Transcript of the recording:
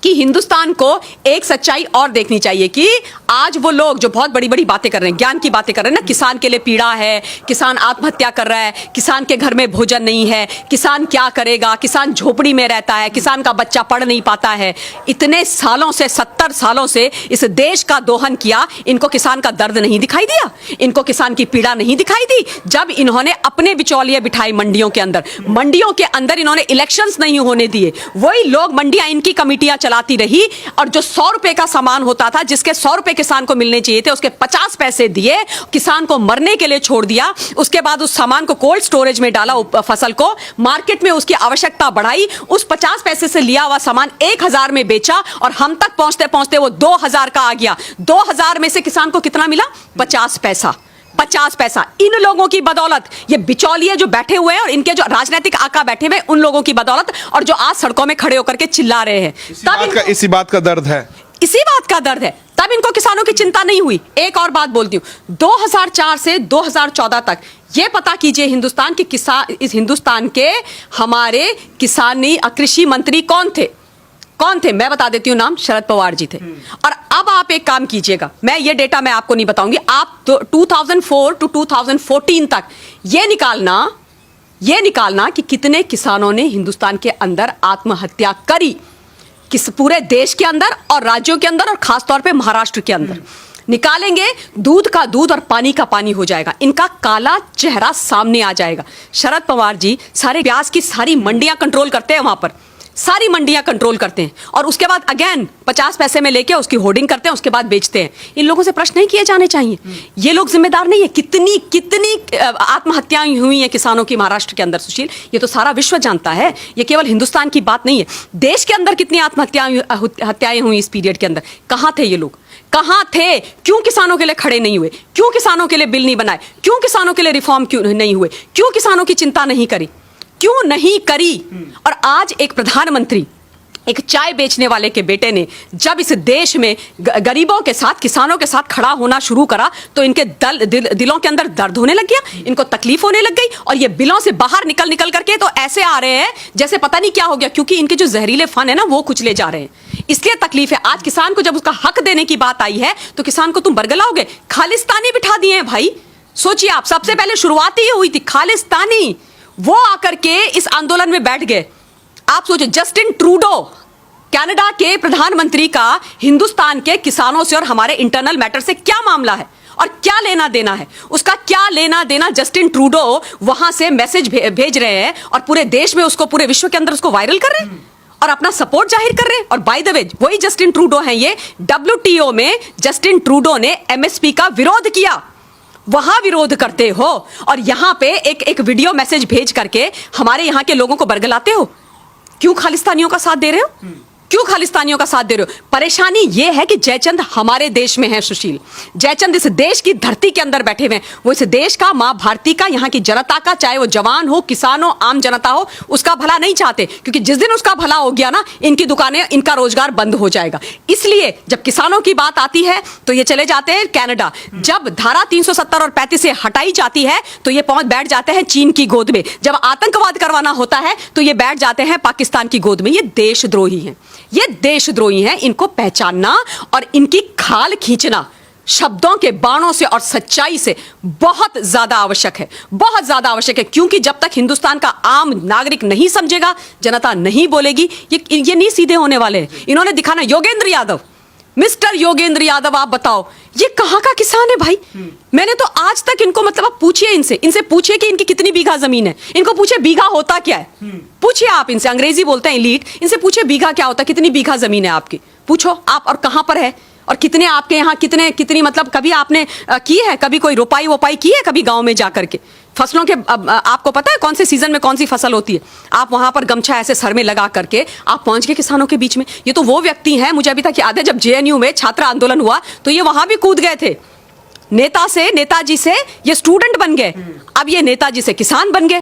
कि हिंदुस्तान को एक सच्चाई और देखनी चाहिए कि आज वो लोग जो बहुत बड़ी बड़ी बातें कर रहे हैं, ज्ञान की बातें कर रहे हैं ना, किसान के लिए पीड़ा है, किसान आत्महत्या कर रहा है, किसान के घर में भोजन नहीं है, किसान क्या करेगा, किसान झोपड़ी में रहता है, किसान का बच्चा पढ़ नहीं पाता है। इतने सालों से, 70 सालों से इस देश का दोहन किया, इनको किसान का दर्द नहीं दिखाई दिया, इनको किसान की पीड़ा नहीं दिखाई दी। जब इन्होंने अपने बिचौलिए बिठाए मंडियों के अंदर इन्होंने इलेक्शंस नहीं होने दिए, वही लोग मंडियां इनकी कमिटियां चलाती रही और जो 100 रुपए का सामान होता था, जिसके 100 रुपए किसान को मिलने चाहिए थे, उसके 50 पैसे दिए, किसान को मरने के लिए छोड़ दिया। उसके बाद उस सामान को कोल्ड स्टोरेज में डाला, फसल को मार्केट में उसकी आवश्यकता बढ़ाई, उस 50 पैसे से लिया हुआ सामान 1000 में बेचा और हम तक पहुंचते पहुंचते वो 2000 का आ गया। 2000 में से किसान को कितना मिला? 50 पैसा। 50 पैसा। इन लोगों की बदौलत, ये बिचौलिए जो बैठे हुए हैं और इनके जो राजनीतिक आका बैठे हुए, उन लोगों की बदौलत, और जो आज सड़कों में खड़े होकर के चिल्ला रहे हैं, इसी बात का दर्द है, इसी बात का दर्द है। तब इनको किसानों की चिंता नहीं हुई। एक और बात बोलती हूं, 2004 से 2014 तक ये पता कीजिए हिंदुस्तान के इस हिंदुस्तान के हमारे किसानी कृषि मंत्री कौन थे? मैं बता देती हूं नाम, शरद पवार जी थे। और अब आप एक काम कीजिएगा, मैं ये डेटा मैं आपको नहीं बताऊंगी, आप 2004 टू 2014 तक ये निकालना कि कितने किसानों ने हिंदुस्तान के अंदर आत्महत्या करी, किस पूरे देश के अंदर और राज्यों के अंदर और खासतौर पे महाराष्ट्र के अंदर। निकालेंगे, दूध का दूध और पानी का पानी हो जाएगा, इनका काला चेहरा सामने आ जाएगा। शरद पवार जी सारे प्याज की सारी मंडियां कंट्रोल करते हैं, वहां पर सारी मंडियां कंट्रोल करते हैं और उसके बाद अगेन 50 पैसे में लेके उसकी होर्डिंग करते हैं, उसके बाद बेचते हैं। इन लोगों से प्रश्न नहीं किए जाने चाहिए? ये लोग जिम्मेदार नहीं है? कितनी आत्महत्याएं हुई हैं किसानों की महाराष्ट्र के अंदर, सुशील, ये तो सारा विश्व जानता है, ये केवल हिंदुस्तान की बात नहीं है। देश के अंदर कितनी आत्महत्याएं हुई इस पीरियड के अंदर? कहां थे ये लोग? कहां थे? क्यों किसानों के लिए खड़े नहीं हुए? क्यों किसानों के लिए बिल नहीं बनाए? क्यों किसानों के लिए रिफॉर्म क्यों नहीं हुए? क्यों किसानों की चिंता नहीं करी? क्यों नहीं करी? और आज एक प्रधानमंत्री, एक चाय बेचने वाले के बेटे ने जब इस देश में गरीबों के साथ, किसानों के साथ खड़ा होना शुरू करा, तो इनके दिलों के अंदर दर्द होने लग गया, इनको तकलीफ होने लग गई और ये बिलों से बाहर निकल करके तो ऐसे आ रहे हैं जैसे पता नहीं क्या हो गया, क्योंकि इनके जो जहरीले फन है ना, वो कुचले जा रहे हैं। इसलिए तकलीफ है। आज किसान को जब उसका हक देने की बात आई है, तो किसान को तुम बरगलाओगे? खालिस्तानी बिठा दिए हैं भाई। सोचिए आप, सबसे पहले शुरुआत ही हुई थी खालिस्तानी, वो आकर के इस आंदोलन में बैठ गए। आप सोचिए, जस्टिन ट्रूडो, कनाडा के प्रधानमंत्री का हिंदुस्तान के किसानों से और हमारे इंटरनल मैटर से क्या मामला है और क्या लेना देना है? उसका क्या लेना देना? जस्टिन ट्रूडो वहां से मैसेज भेज रहे हैं और पूरे देश में उसको, पूरे विश्व के अंदर उसको वायरल कर रहे हैं और अपना सपोर्ट जाहिर कर रहे हैं। और बाय द वे, वही जस्टिन ट्रूडो हैं ये, WTO में जस्टिन ट्रूडो ने MSP का विरोध किया, वहां विरोध करते हो और यहां पे एक वीडियो मैसेज भेज करके हमारे यहां के लोगों को बरगलाते हो। क्यों खालिस्तानियों का साथ दे रहे हो? क्यों खालिस्तानियों का साथ दे रहे हो? परेशानी यह है कि जयचंद हमारे देश में है, सुशील। जयचंद इस देश की धरती के अंदर बैठे हुए हैं। वो इस देश का, मां भारती का, यहाँ की जनता का, चाहे वो जवान हो, किसान हो, आम जनता हो, उसका भला नहीं चाहते, क्योंकि जिस दिन उसका भला हो गया ना, इनकी दुकानें, इनका रोजगार बंद हो जाएगा। इसलिए जब किसानों की बात आती है तो ये चले जाते हैं कनाडा। जब धारा 370 और 35 से हटाई जाती है तो ये बैठ जाते हैं चीन की गोद में। जब आतंकवाद करवाना होता है तो ये बैठ जाते हैं पाकिस्तान की गोद में। ये देशद्रोही हैं, ये देशद्रोही हैं। इनको पहचानना और इनकी खाल खींचना शब्दों के बाणों से और सच्चाई से बहुत ज्यादा आवश्यक है, बहुत ज्यादा आवश्यक है। क्योंकि जब तक हिंदुस्तान का आम नागरिक नहीं समझेगा, जनता नहीं बोलेगी, ये नहीं सीधे होने वाले हैं। इन्होंने दिखाना, योगेंद्र यादव, मिस्टर योगेंद्र यादव, आप बताओ ये कहां का किसान है भाई? मैंने तो आज तक इनको, मतलब आप पूछिए इनसे पूछिए कि इनकी कितनी बीघा जमीन है, इनको पूछिए बीघा होता क्या है, पूछिए आप इनसे, अंग्रेजी बोलते हैं एलीट, इनसे पूछिए बीघा क्या होता है, कितनी बीघा जमीन है आपकी, पूछो आप, और कहां पर है और कितने आपके यहाँ, कितनी मतलब कभी आपने की है, कभी कोई रोपाई वोपाई की है कभी गांव में जाकर के? फसलों के आपको पता है कौन से सीजन में कौन सी फसल होती है? आप वहां पर गमछा ऐसे सर में लगा करके आप पहुंच गए किसानों के बीच में। ये तो वो व्यक्ति हैं, मुझे अभी तक याद है जब JNU में छात्र आंदोलन हुआ तो ये वहां भी कूद गए थे। नेताजी से ये स्टूडेंट बन गए, अब ये नेताजी से किसान बन गए।